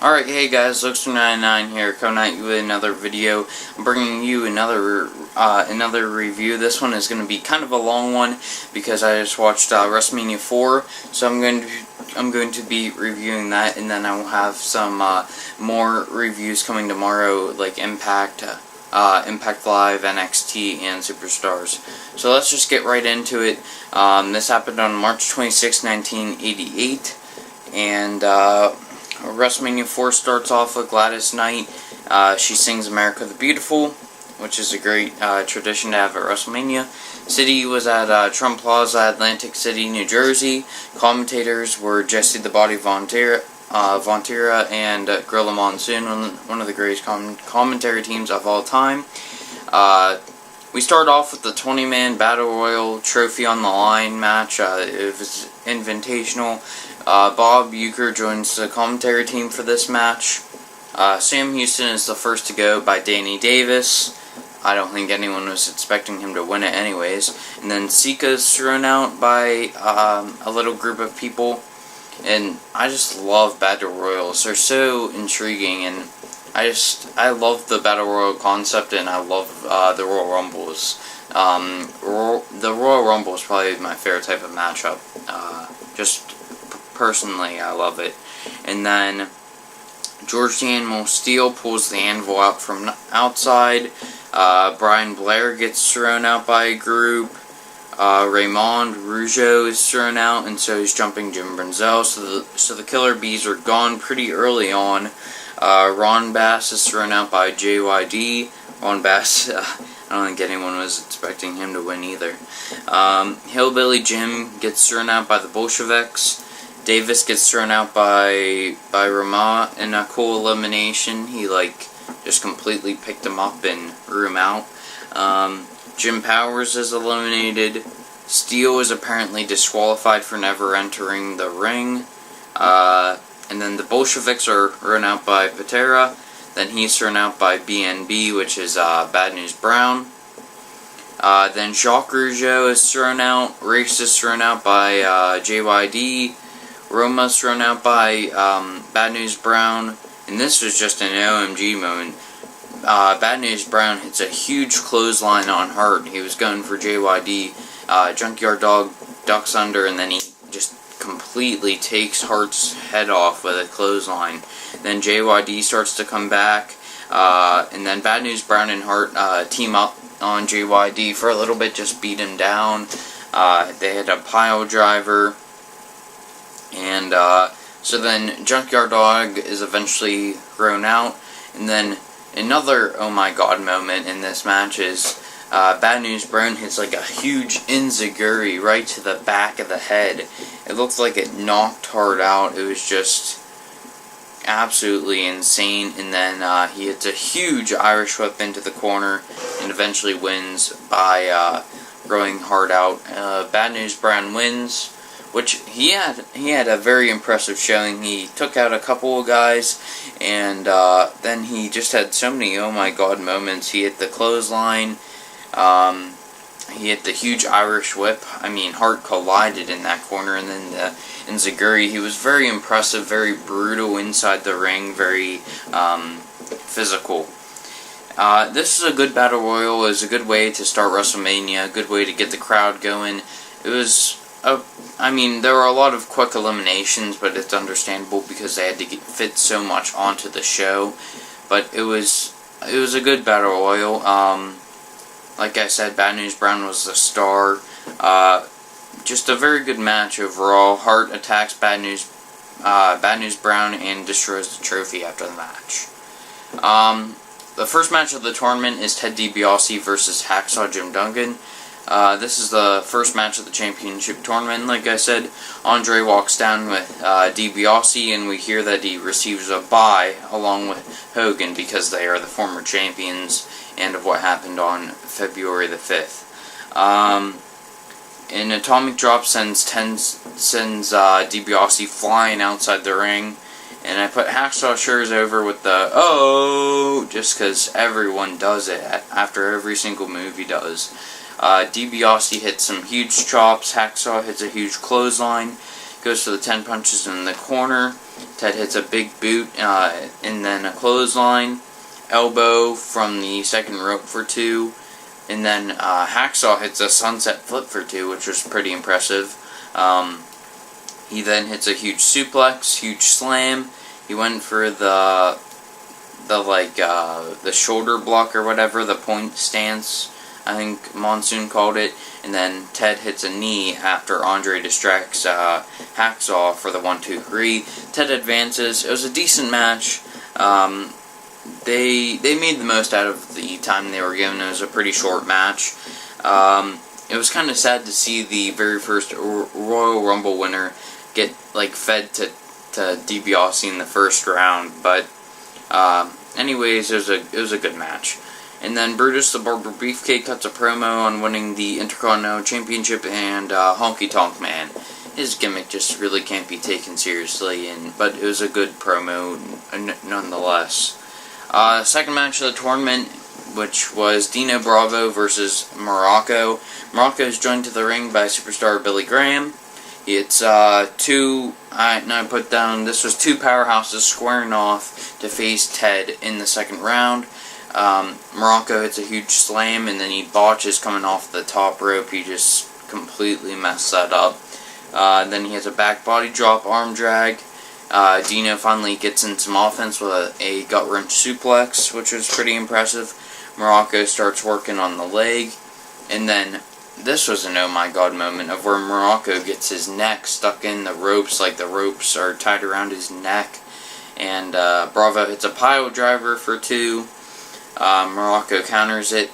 Alright, hey guys, Looks99 here, coming at you with another video. I'm bringing you another review. This one is going to be kind of a long one because I just watched Wrestlemania 4, so I'm going to be reviewing that, and then I will have some more reviews coming tomorrow, like Impact Live, NXT, and Superstars. So let's just get right into it. This happened on March 26, 1988, and WrestleMania 4 starts off with Gladys Knight. She sings America the Beautiful, which is a great tradition to have at WrestleMania. City was at Trump Plaza, Atlantic City, New Jersey. Commentators were Jesse the Body Ventura and Gorilla Monsoon, one of the greatest commentary teams of all time. We start off with the 20-man Battle Royal Trophy on the Line match. It was invitational. Bob Uecker joins the commentary team for this match. Sam Houston is the first to go by Danny Davis. I don't think anyone was expecting him to win it anyways. And then Sika is thrown out by a little group of people. And I just love Battle Royals. They're so intriguing, and I love the Battle Royal concept, and I love the Royal Rumbles. The Royal Rumble is probably my favorite type of matchup. Just personally, I love it. And then George the Animal Steel pulls the anvil out from outside. Brian Blair gets thrown out by a group. Raymond Rougeau is thrown out, and so is Jumping Jim Brunzell. So the Killer Bees are gone pretty early on. Ron Bass is thrown out by JYD. Ron Bass, I don't think anyone was expecting him to win either. Hillbilly Jim gets thrown out by the Bolsheviks. Davis gets thrown out by Rama in a cool elimination. He just completely picked him up and threw him out. Jim Powers is eliminated. Steele is apparently disqualified for never entering the ring. And then the Bolsheviks are run out by Patera. Then he's thrown out by BNB, which is Bad News Brown. Then Jacques Rougeau is thrown out. Race is thrown out by JYD. Roma's thrown out by Bad News Brown. And this was just an OMG moment. Bad News Brown hits a huge clothesline on Hart. He was going for JYD. Junkyard Dog ducks under, and then he just completely takes Hart's head off with a clothesline. Then JYD starts to come back, and then Bad News Brown and Hart team up on JYD for a little bit, just beat him down. They had a pile driver, and so then Junkyard Dog is eventually thrown out, and then another oh my god moment in this match is Bad News Brown hits a huge enziguri right to the back of the head. It looked like it knocked Hart out. It was just absolutely insane. And then he hits a huge Irish whip into the corner and eventually wins by throwing Hart out. Bad News Brown wins, which he had a very impressive showing. He took out a couple of guys, and then he just had so many oh my god moments. He hit the clothesline. He hit the huge Irish whip. I mean, Hart collided in that corner, and then the enziguri. He was very impressive, very brutal inside the ring, very physical. This is a good battle royal. It was a good way to start WrestleMania, a good way to get the crowd going. It was I mean, there were a lot of quick eliminations, but it's understandable because they had to fit so much onto the show. But it was a good battle royal. Like I said, Bad News Brown was the star. Just a very good match overall. Hart attacks Bad News Brown and destroys the trophy after the match. The first match of the tournament is Ted DiBiase versus Hacksaw Jim Duggan. This is the first match of the championship tournament. Like I said, Andre walks down with DiBiase, and we hear that he receives a bye along with Hogan because they are the former champions and of what happened on February the 5th. An atomic drop sends DiBiase flying outside the ring, and I put Hacksaw Shores over with the oh, just because everyone does it after every single move he does. DiBiase hits some huge chops. Hacksaw hits a huge clothesline. goes for the 10 punches in the corner. Ted hits a big boot, and then a clothesline, elbow from the second rope for 2, and then Hacksaw hits a sunset flip for 2, which was pretty impressive. He then hits a huge suplex, huge slam. He went for the shoulder block or whatever, the point stance, I think Monsoon called it, and then Ted hits a knee after Andre distracts Hacksaw for the 1-2-3. Ted advances. It was a decent match. They made the most out of the time they were given. It was a pretty short match. It was kind of sad to see the very first Royal Rumble winner get fed to DiBiase in the first round, but anyways, it was a good match. And then Brutus the Barber Beefcake cuts a promo on winning the Intercontinental Championship, and Honky Tonk Man. His gimmick just really can't be taken seriously, but it was a good promo nonetheless. Second match of the tournament, which was Dina Bravo versus Morocco. Morocco is joined to the ring by superstar Billy Graham. It's I put down, this was two powerhouses squaring off to face Ted in the second round. Morocco hits a huge slam, and then he botches coming off the top rope. He just completely messed that up. Then he has a back body drop, arm drag. Dina finally gets in some offense with a gut wrench suplex, which was pretty impressive. Morocco starts working on the leg, and then this was an oh my god moment of where Morocco gets his neck stuck in the ropes, like the ropes are tied around his neck, and Bravo hits a pile driver for 2. Morocco counters it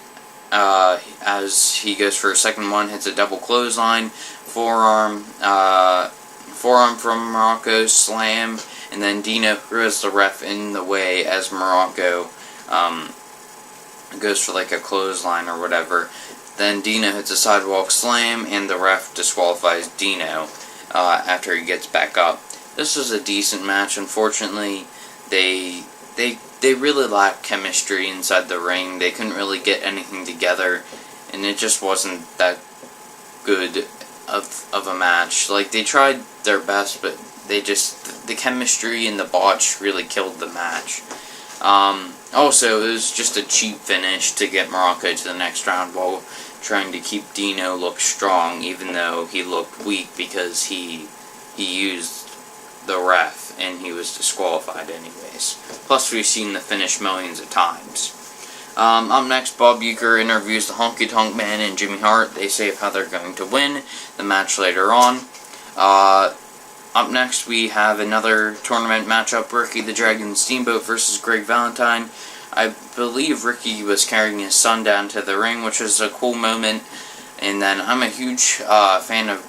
as he goes for a second one, hits a double clothesline, forearm from Morocco, slam, and then Dina throws the ref in the way as Morocco goes for a clothesline or whatever. Then Dina hits a sidewalk slam, and the ref disqualifies Dino after he gets back up. This was a decent match. Unfortunately, they really lacked chemistry inside the ring. They couldn't really get anything together, and it just wasn't that good of a match. They tried their best, but the chemistry and the botch really killed the match. Also, it was just a cheap finish to get Morocco to the next round while trying to keep Dino look strong, even though he looked weak because he used the ref and he was disqualified anyways. Plus, we've seen the finish millions of times. Up next, Bob Uecker interviews the Honky Tonk Man and Jimmy Hart. They say how they're going to win the match later on. Up next, we have another tournament matchup, Ricky the Dragon Steamboat versus Greg Valentine. I believe Ricky was carrying his son down to the ring, which was a cool moment. And then I'm a huge fan of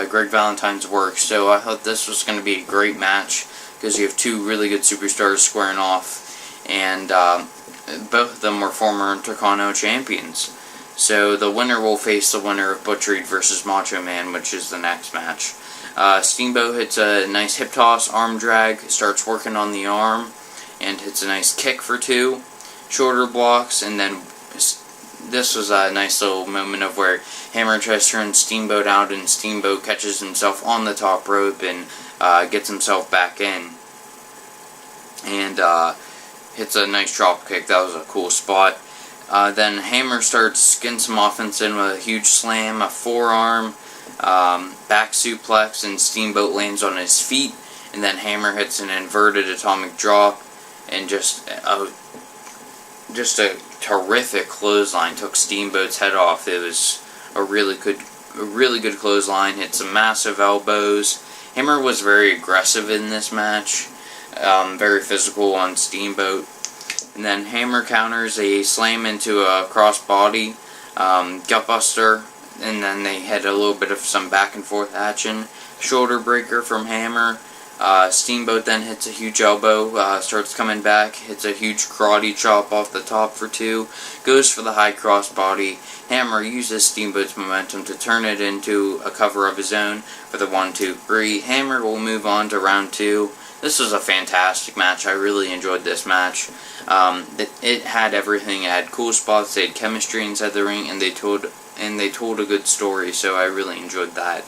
Greg Valentine's work, so I thought this was going to be a great match because you have two really good superstars squaring off, and both of them were former Intercontinental champions. So the winner will face the winner of Butchered versus Macho Man, which is the next match. Steamboat hits a nice hip toss, arm drag, starts working on the arm, and hits a nice kick for 2, shoulder blocks, and then this was a nice little moment of where Hammer tries to turn Steamboat out, and Steamboat catches himself on the top rope and gets himself back in, and hits a nice drop kick. That was a cool spot. Then Hammer starts getting some offense in with a huge slam, a forearm, back suplex, and Steamboat lands on his feet, and then Hammer hits an inverted atomic drop, and just a terrific clothesline took Steamboat's head off. It was a really good clothesline. Hit some massive elbows. Hammer was very aggressive in this match, very physical on Steamboat. And then Hammer counters a slam into a crossbody, gutbuster, and then they had a little bit of some back and forth action. Shoulder breaker from Hammer. Steamboat then hits a huge elbow, starts coming back, hits a huge karate chop off the top for 2, goes for the high crossbody. Hammer uses Steamboat's momentum to turn it into a cover of his own for the 1-2-3. Hammer will move on to round 2. This was a fantastic match. I really enjoyed this match. It had everything. It had cool spots, they had chemistry inside the ring, and they told a good story, so I really enjoyed that.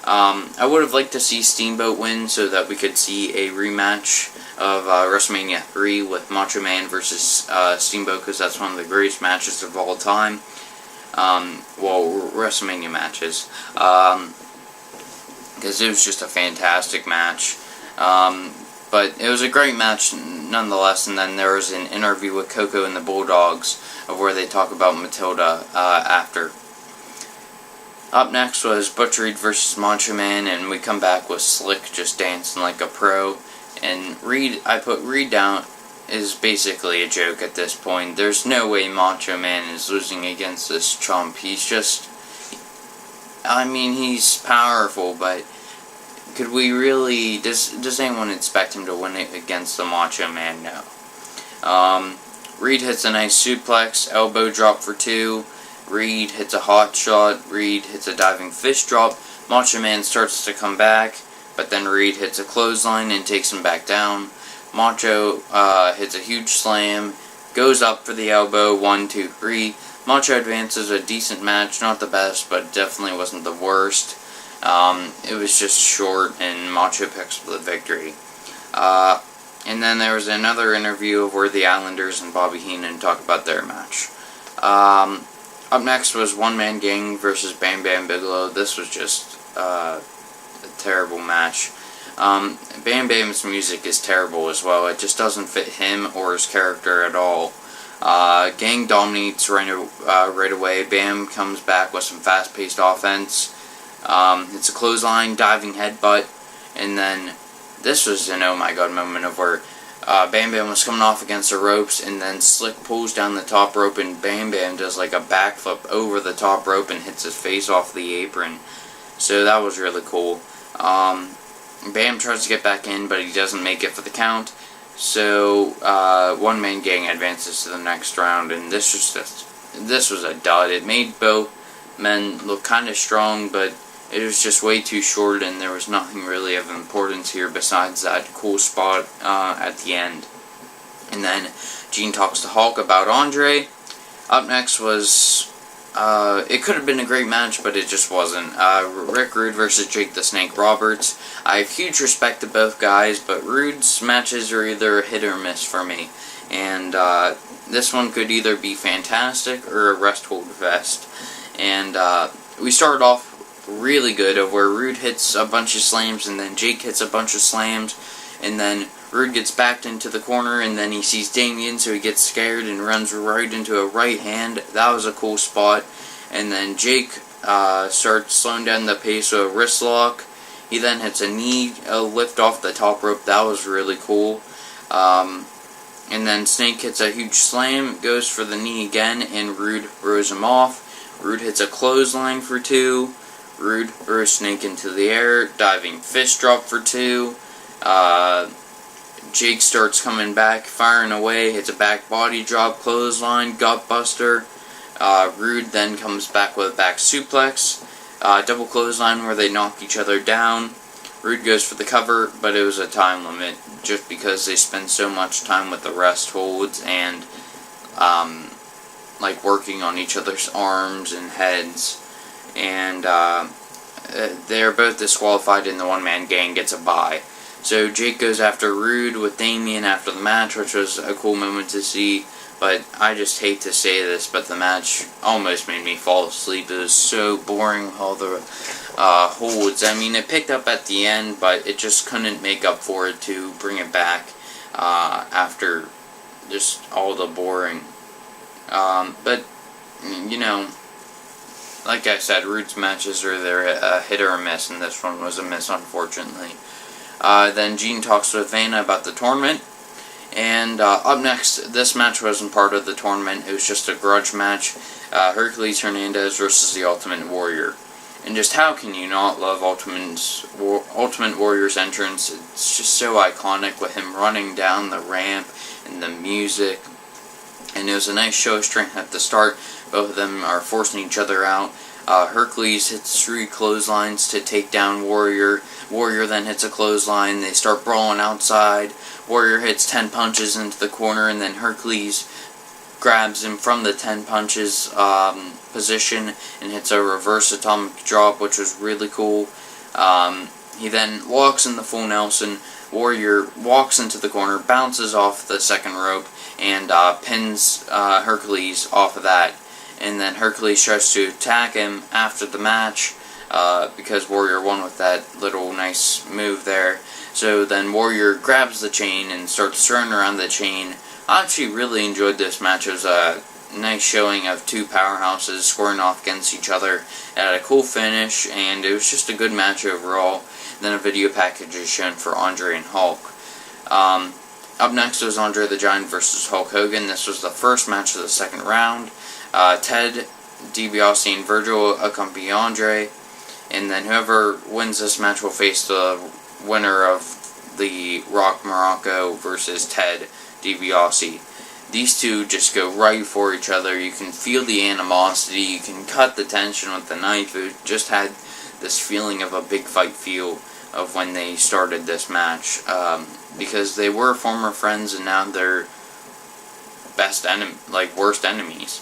I would have liked to see Steamboat win so that we could see a rematch of WrestleMania 3 with Macho Man versus Steamboat, because that's one of the greatest matches of all time. WrestleMania matches. Because it was just a fantastic match. But it was a great match nonetheless, and then there was an interview with Coco and the Bulldogs of where they talk about Matilda after. Up next was Butch Reed versus Macho Man, and we come back with Slick just dancing like a pro. And I put Reed down, is basically a joke at this point. There's no way Macho Man is losing against this chump. He's just, I mean, he's powerful, but could we really, does anyone expect him to win it against the Macho Man? No. Reed hits a nice suplex, elbow drop for 2. Reed hits a hot shot. Reed hits a diving fish drop. Macho Man starts to come back, but then Reed hits a clothesline and takes him back down. Macho hits a huge slam, goes up for the elbow, 1, 2, 3. Macho advances a decent match, not the best, but definitely wasn't the worst. It was just short, and Macho picks up the victory. And then there was another interview of where the Islanders and Bobby Heenan talk about their match. Up next was One Man Gang versus Bam Bigelow. This was just a terrible match. Bam Bam's music is terrible as well. It just doesn't fit him or his character at all. Gang dominates right away. Bam comes back with some fast-paced offense. It's a clothesline, diving headbutt, and then this was an oh my god moment of where Bam Bam was coming off against the ropes, and then Slick pulls down the top rope, and Bam Bam does like a backflip over the top rope and hits his face off the apron. So that was really cool. Bam tries to get back in, but he doesn't make it for the count. So One Man Gang advances to the next round, and this was a dud. It made both men look kind of strong, but it was just way too short, and there was nothing really of importance here besides that cool spot at the end. And then Gene talks to Hulk about Andre. Up next was, it could have been a great match, but it just wasn't. Rick Rude versus Jake the Snake Roberts. I have huge respect to both guys, but Rude's matches are either a hit or miss for me. And this one could either be fantastic or a rest hold fest. And we started off really good of where Rude hits a bunch of slams, and then Jake hits a bunch of slams, and then Rude gets backed into the corner, and then he sees Damien, so he gets scared and runs right into a right hand. That was a cool spot. And then Jake starts slowing down the pace with a wrist lock. He then hits a knee lift off the top rope. That was really cool. And then Snake hits a huge slam, goes for the knee again, and Rude throws him off. Rude hits a clothesline for 2. Rude throws Snake into the air, diving fist drop for 2. Jake starts coming back, firing away, hits a back body drop, clothesline, gut buster. Rude then comes back with a back suplex, double clothesline where they knock each other down. Rude goes for the cover, but it was a time limit just because they spend so much time with the rest holds and like working on each other's arms and heads. And they're both disqualified, and the One Man Gang gets a bye. So Jake goes after Rude with Damien after the match, which was a cool moment to see. But I just hate to say this, but the match almost made me fall asleep. It was so boring with all the holds. I mean, it picked up at the end, but it just couldn't make up for it to bring it back after just all the boring. But, you know, like I said, Rude's matches are either a hit or a miss, and this one was a miss, unfortunately. Then Gene talks with Vanna about the tournament. And up next, this match wasn't part of the tournament. It was just a grudge match. Hercules Hernandez versus the Ultimate Warrior. And just how can you not love Ultimate Warrior's entrance? It's just so iconic with him running down the ramp and the music. And it was a nice show of strength at the start. Both of them are forcing each other out. Hercules hits 3 clotheslines to take down Warrior. Warrior then hits a clothesline. They start brawling outside. Warrior hits 10 punches into the corner, and then Hercules grabs him from the 10 punches position and hits a reverse atomic drop, which was really cool. He then walks in the full Nelson. Warrior walks into the corner, bounces off the second rope, and pins Hercules off of that. And then Hercules tries to attack him after the match, because Warrior won with that little nice move there. So then Warrior grabs the chain and starts throwing around the chain. I actually really enjoyed this match. It was a nice showing of two powerhouses squaring off against each other. It had a cool finish, and it was just a good match overall. Then a video package is shown for Andre and Hulk. Up next was Andre the Giant versus Hulk Hogan. This was the first match of the second round. Ted DiBiase and Virgil accompany Andre, and then whoever wins this match will face the winner of the Rock Morocco versus Ted DiBiase. These two just go right for each other. You can feel the animosity. You can cut the tension with the knife. It just had this feeling of a big fight feel of when they started this match, because they were former friends and now they're worst enemies.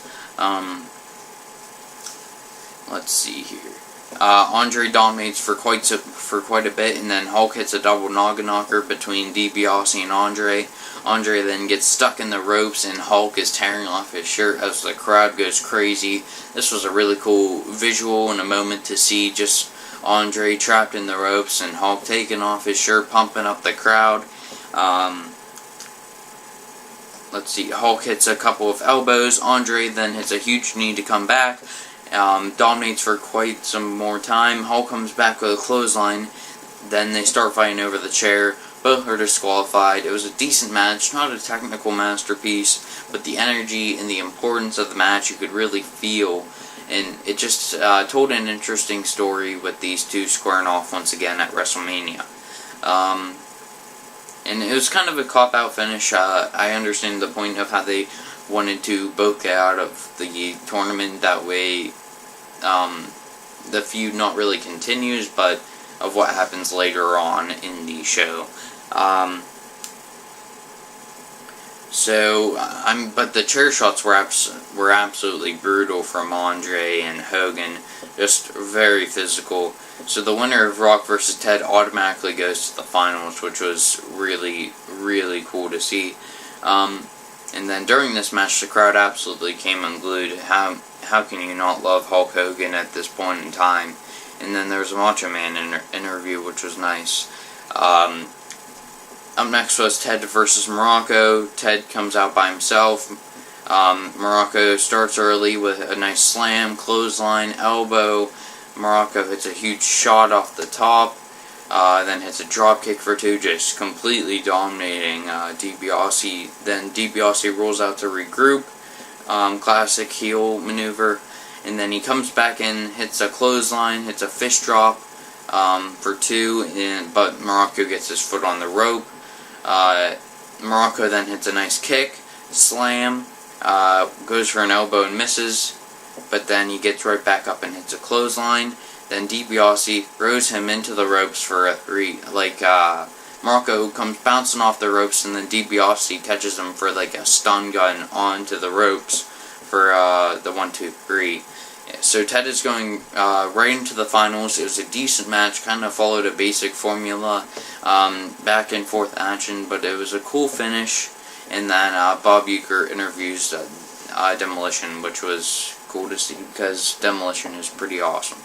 Let's see here. Andre dominates for quite a bit, and then Hulk hits a double noggin knocker between DiBiase and Andre. Andre then gets stuck in the ropes, and Hulk is tearing off his shirt as the crowd goes crazy. This was a really cool visual and a moment to see, just Andre trapped in the ropes and Hulk taking off his shirt, pumping up the crowd. Let's see, Hulk hits a couple of elbows. Andre then hits a huge knee to come back. Dominates for quite some more time. Hulk comes back with a clothesline. Then they start fighting over the chair. Both are disqualified. It was a decent match, not a technical masterpiece, but the energy and the importance of the match you could really feel. And it just told an interesting story with these two squaring off once again at WrestleMania. And it was kind of a cop-out finish. I understand the point of how they wanted to both get out of the tournament. That way, the feud not really continues, but of what happens later on in the show. But the chair shots were absolutely brutal from Andre and Hogan, just very physical. So the winner of Rock vs. Ted automatically goes to the finals, which was really, really cool to see. And then during this match, the crowd absolutely came unglued. How can you not love Hulk Hogan at this point in time? And then there was a Macho Man interview, which was nice. Up next was Ted versus Morocco. Ted comes out by himself. Morocco starts early with a nice slam, clothesline, elbow. Morocco hits a huge shot off the top. Then hits a drop kick for two, just completely dominating DiBiase. Then DiBiase rolls out to regroup. Classic heel maneuver. And then he comes back in, hits a clothesline, hits a fish drop for two, but Morocco gets his foot on the rope. Morocco then hits a nice kick, slam, goes for an elbow and misses, but then he gets right back up and hits a clothesline. Then DiBiase throws him into the ropes for a three. Morocco comes bouncing off the ropes, and then DiBiase catches him for like a stun gun onto the ropes for the 1, 2, 3. So Ted is going right into the finals. It was a decent match, kind of followed a basic formula, back and forth action, but it was a cool finish. And then Bob Uecker interviews Demolition, which was cool to see because Demolition is pretty awesome.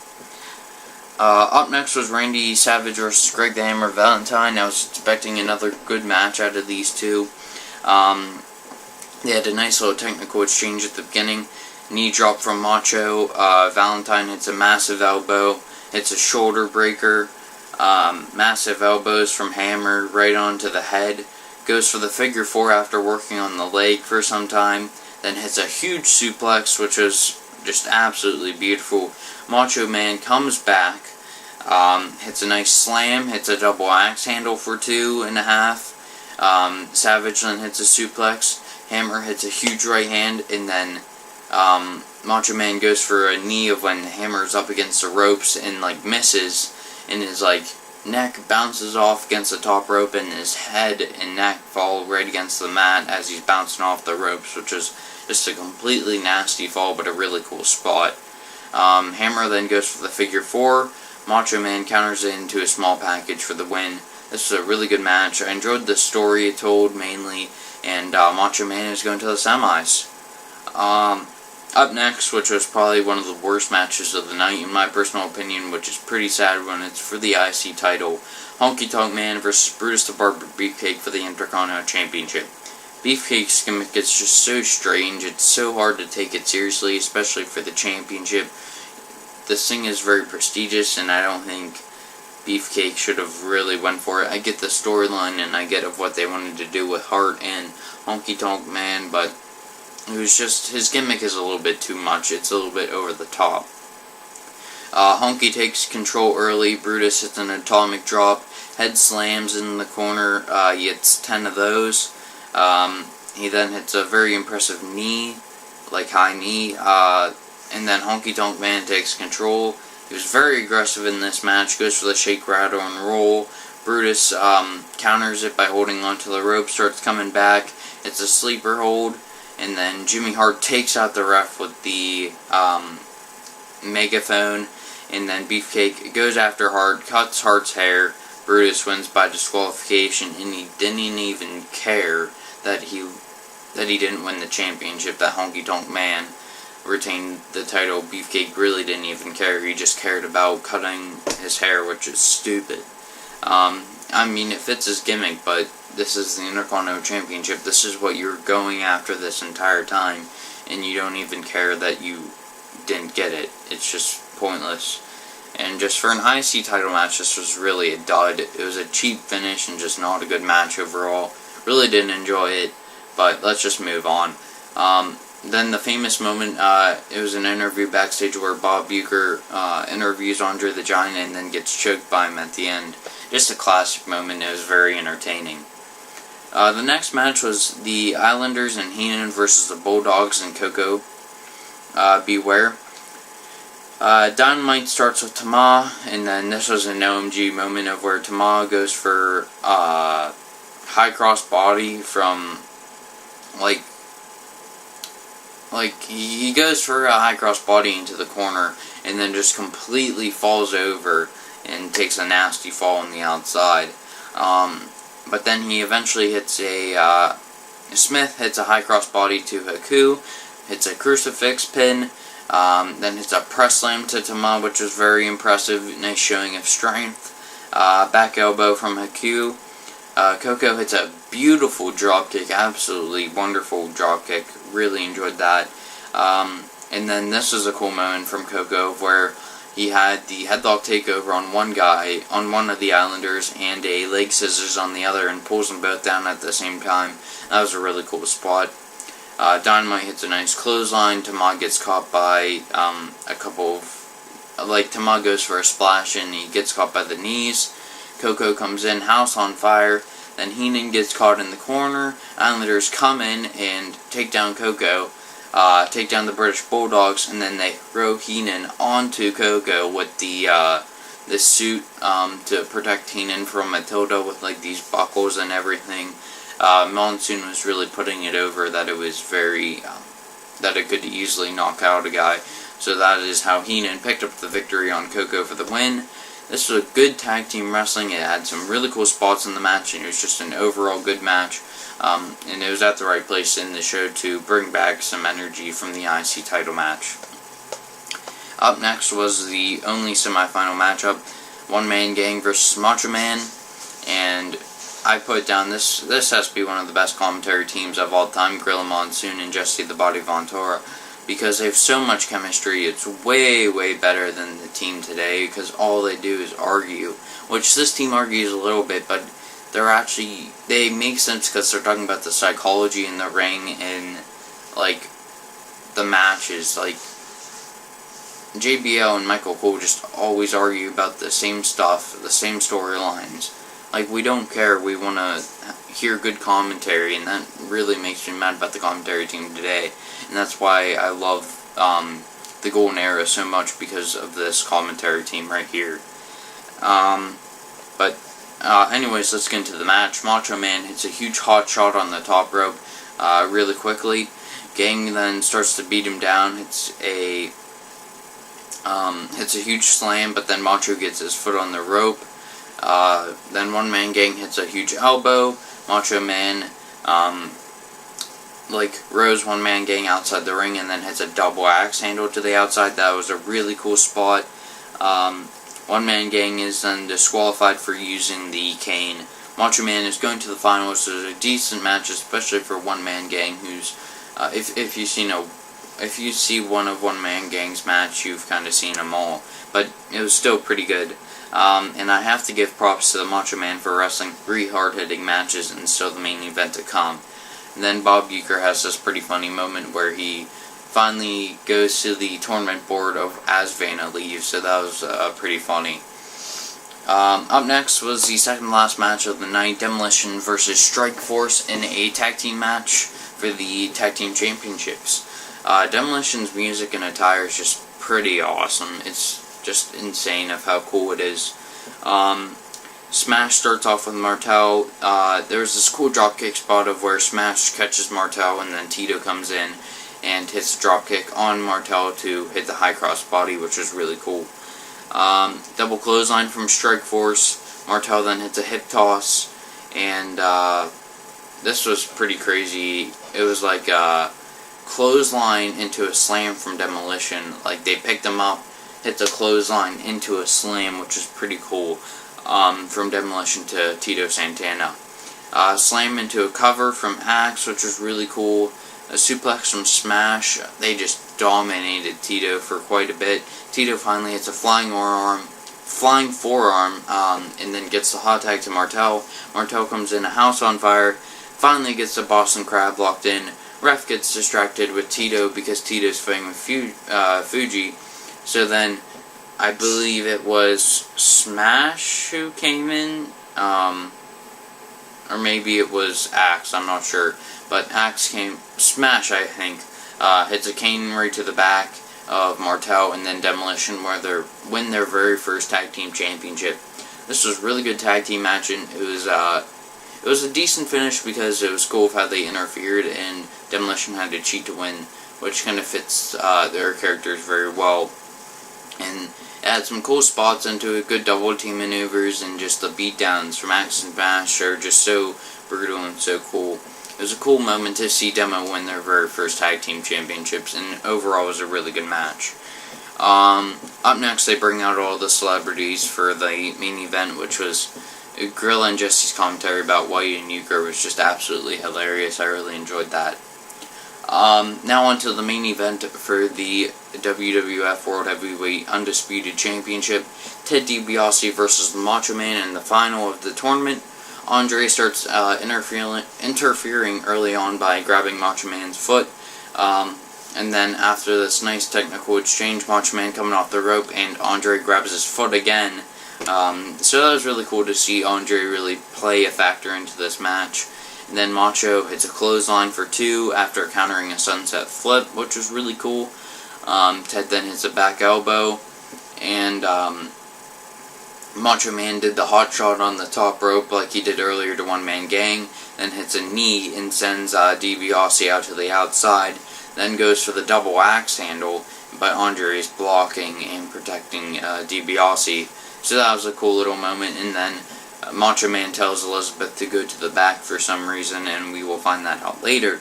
Up next was Randy Savage versus Greg the Hammer Valentine. I was expecting another good match out of these two. They had a nice little technical exchange at the beginning. Knee drop from Macho. Valentine hits a massive elbow. Hits a shoulder breaker. Massive elbows from Hammer right onto the head. Goes for the figure four after working on the leg for some time. Then hits a huge suplex, which was just absolutely beautiful. Macho Man comes back. Hits a nice slam. Hits a double axe handle for 2.5. Savage then hits a suplex. Hammer hits a huge right hand, and then Macho Man goes for a knee of when Hammer's up against the ropes and misses, and his neck bounces off against the top rope, and his head and neck fall right against the mat as he's bouncing off the ropes, which is just a completely nasty fall, but a really cool spot. Hammer then goes for the figure four. Macho Man counters it into a small package for the win. This was a really good match. I enjoyed the story it told mainly, and Macho Man is going to the semis. Up next, which was probably one of the worst matches of the night in my personal opinion, which is pretty sad when it's for the IC title. Honky Tonk Man versus Brutus the Barber Beefcake for the Intercontinental Championship. Beefcake's gimmick is just so strange, it's so hard to take it seriously, especially for the championship. This thing is very prestigious, and I don't think Beefcake should have really went for it. I get the storyline, and I get of what they wanted to do with Hart and Honky Tonk Man, but it was just, his gimmick is a little bit too much. It's a little bit over the top. Honky takes control early. Brutus hits an atomic drop. Head slams in the corner. He hits 10 of those. He then hits a very impressive knee, like high knee. And then Honky Tonk Man takes control. He was very aggressive in this match. Goes for the shake, rattle, and roll. Brutus counters it by holding onto the rope. Starts coming back. It's a sleeper hold. And then Jimmy Hart takes out the ref with the megaphone. And then Beefcake goes after Hart, cuts Hart's hair. Brutus wins by disqualification, and he didn't even care that he didn't win the championship, that Honky Tonk Man retained the title. Beefcake really didn't even care. He just cared about cutting his hair, which is stupid. I mean, it fits his gimmick, but this is the Intercontinental Championship. This is what you're going after this entire time, and you don't even care that you didn't get it. It's just pointless. And just for an IC title match, this was really a dud. It was a cheap finish and just not a good match overall. Really didn't enjoy it, but let's just move on. Then the famous moment, it was an interview backstage where Bob Uecker interviews Andre the Giant and then gets choked by him at the end. Just a classic moment. It was very entertaining. The next match was the Islanders and Heenan versus the Bulldogs and Coco. Beware. Dynamite starts with Tama, and then this was an OMG moment of where Tama goes for high cross body from he goes for a high cross body into the corner and then just completely falls over and takes a nasty fall on the outside. But then he eventually hits Smith hits a high cross body to Hugh, hits a crucifix pin, then hits a press slam to Tama, which was very impressive, nice showing of strength. Back elbow from Hugh. Coco hits a beautiful dropkick, absolutely wonderful dropkick, really enjoyed that. And then this was a cool moment from Coco where he had the headlock takeover on one guy, on one of the Islanders, and a leg scissors on the other, and pulls them both down at the same time. That was a really cool spot. Dynamite hits a nice clothesline. Tama gets caught by a couple of, Tama goes for a splash and he gets caught by the knees. Coco comes in, house on fire. Then Heenan gets caught in the corner. Islanders come in and take down Coco, take down the British Bulldogs, and then they throw Heenan onto Coco with the suit to protect Heenan from Matilda with these buckles and everything. Monsoon was really putting it over that it was very that it could easily knock out a guy. So that is how Heenan picked up the victory on Coco for the win. This was a good tag team wrestling. It had some really cool spots in the match, and it was just an overall good match. And it was at the right place in the show to bring back some energy from the IC title match. Up next was the only semifinal matchup, One Man Gang versus Macho Man, and I put down this has to be one of the best commentary teams of all time, Gorilla Monsoon and Jesse the Body Ventura, because they have so much chemistry. It's way, way better than the team today, because all they do is argue, which this team argues a little bit, but they make sense because they're talking about the psychology in the ring and, the matches. JBL and Michael Cole just always argue about the same stuff, the same storylines. We don't care, we want to hear good commentary, and that really makes me mad about the commentary team today. And that's why I love the Golden Era so much, because of this commentary team right here. Anyways, let's get into the match. Macho Man hits a huge hot shot on the top rope really quickly. Gang then starts to beat him down. Hits a hits a huge slam, but then Macho gets his foot on the rope. Then One Man Gang hits a huge elbow. Macho Man rows One Man Gang outside the ring and then hits a double axe handle to the outside. That was a really cool spot. One Man Gang is then disqualified for using the cane. Macho Man is going to the finals. So it's a decent match, especially for One Man Gang, who's if you see one of One Man Gang's match, you've kind of seen them all. But it was still pretty good. And I have to give props to the Macho Man for wrestling 3 hard-hitting matches and still the main event to come. And then Bob Uecker has this pretty funny moment where he finally goes to the tournament board as Vanna leaves, so that was pretty funny. Up next was the second last match of the night, Demolition versus Strikeforce in a tag team match for the tag team championships. Demolition's music and attire is just pretty awesome. It's just insane of how cool it is. Smash starts off with Martel. There's this cool dropkick spot of where Smash catches Martel and then Tito comes in and hits the dropkick on Martel to hit the high cross body, which was really cool. Double clothesline from Strikeforce. Martel then hits a hip toss, and this was pretty crazy. It was like a clothesline into a slam from Demolition. Like, they picked him up, hit the clothesline into a slam, which is pretty cool, from Demolition to Tito Santana. Slam into a cover from Axe, which was really cool. A suplex from Smash. They just dominated Tito for quite a bit. Tito finally hits a flying forearm, and then gets the hot tag to Martel. Martel comes in, a house on fire, finally gets the Boston Crab locked in. Ref gets distracted with Tito because Tito's fighting with Fuji. So then, I believe it was Smash who came in, or maybe it was Axe, I'm not sure. But Smash, I think, hits a cane right to the back of Martel, and then Demolition win their very first tag team championship. This was a really good tag team match, and it was a decent finish because it was cool of how they interfered, and Demolition had to cheat to win, which kind of fits their characters very well. And it had some cool spots into it, good double team maneuvers, and just the beatdowns from Axe and Smash are just so brutal and so cool. It was a cool moment to see Demo win their very first tag team championships, and overall it was a really good match. Up next, they bring out all the celebrities for the main event, which was Gorilla and Jesse's commentary about White and Uecker was just absolutely hilarious. I really enjoyed that. Now on to the main event for the WWF World Heavyweight Undisputed Championship. Ted DiBiase versus the Macho Man in the final of the tournament. Andre starts interfering early on by grabbing Macho Man's foot. And then after this nice technical exchange, Macho Man coming off the rope and Andre grabs his foot again. So that was really cool to see Andre really play a factor into this match. And then Macho hits a clothesline for 2 after countering a sunset flip, which was really cool. Ted then hits a back elbow, and Macho Man did the hot shot on the top rope like he did earlier to One Man Gang, then hits a knee and sends DiBiase out to the outside, then goes for the double axe handle, but Andre is blocking and protecting DiBiase. So that was a cool little moment, and then Macho Man tells Elizabeth to go to the back for some reason, and we will find that out later.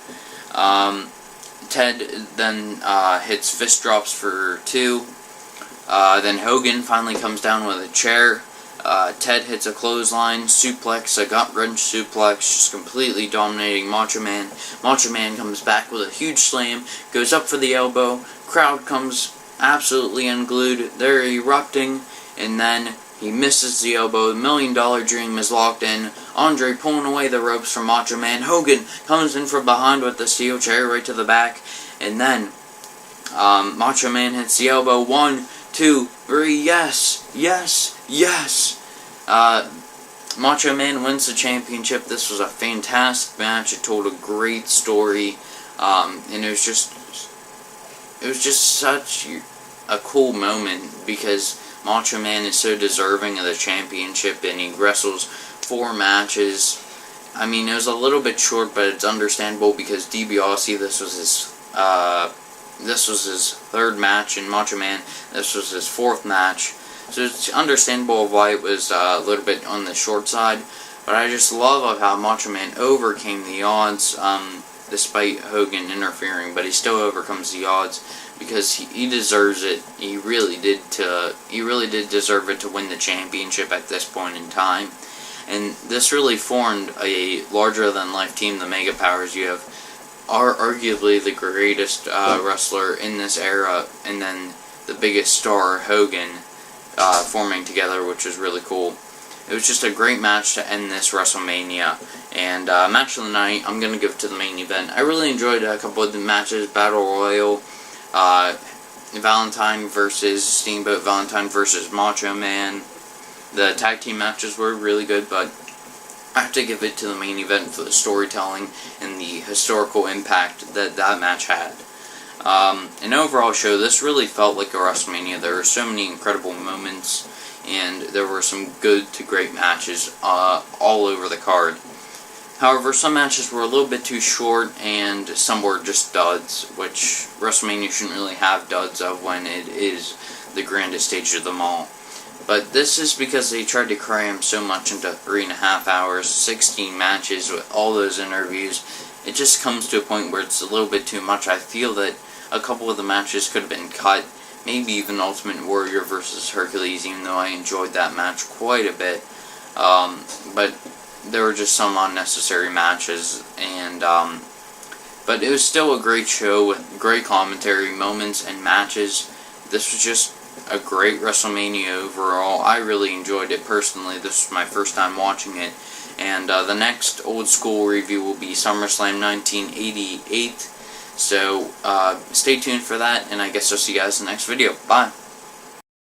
Ted then hits fist drops for 2. Then Hogan finally comes down with a chair. Ted hits a clothesline, suplex, a gut wrench suplex, just completely dominating Macho Man. Macho Man comes back with a huge slam, goes up for the elbow, crowd comes absolutely unglued, they're erupting, and then he misses the elbow. The $1 Million Dream is locked in. Andre pulling away the ropes from Macho Man. Hogan comes in from behind with the steel chair right to the back. And then Macho Man hits the elbow. 1, 2, 3. Yes, yes, yes. Macho Man wins the championship. This was a fantastic match. It told a great story. And it was just such a cool moment because Macho Man is so deserving of the championship, and he wrestles 4 matches. I mean, it was a little bit short, but it's understandable because DiBiase, this was his this was his 3rd match in Macho Man. This was his 4th match. So it's understandable why it was a little bit on the short side. But I just love how Macho Man overcame the odds, despite Hogan interfering. But he still overcomes the odds because he deserves it. He really did deserve it to win the championship at this point in time. And this really formed a larger-than-life team, the Mega Powers. You have arguably the greatest wrestler in this era, and then the biggest star, Hogan, forming together, which is really cool. It was just a great match to end this WrestleMania. And match of the night, I'm going to give it to the main event. I really enjoyed a couple of the matches. Battle Royal, Valentine versus Steamboat, Valentine versus Macho Man. The tag team matches were really good, but I have to give it to the main event for the storytelling and the historical impact that that match had. An overall show, this really felt like a WrestleMania. There were so many incredible moments, and there were some good to great matches all over the card. However, some matches were a little bit too short, and some were just duds, which WrestleMania shouldn't really have duds of when it is the grandest stage of them all. But this is because they tried to cram so much into 3.5 hours, 16 matches with all those interviews. It just comes to a point where it's a little bit too much. I feel that a couple of the matches could have been cut, maybe even Ultimate Warrior versus Hercules, even though I enjoyed that match quite a bit. But there were just some unnecessary matches, and but it was still a great show with great commentary, moments, and matches. This was just a great WrestleMania overall. I really enjoyed it personally. This was my first time watching it. And the next old school review will be SummerSlam 1988. So stay tuned for that, and I guess I'll see you guys in the next video. Bye.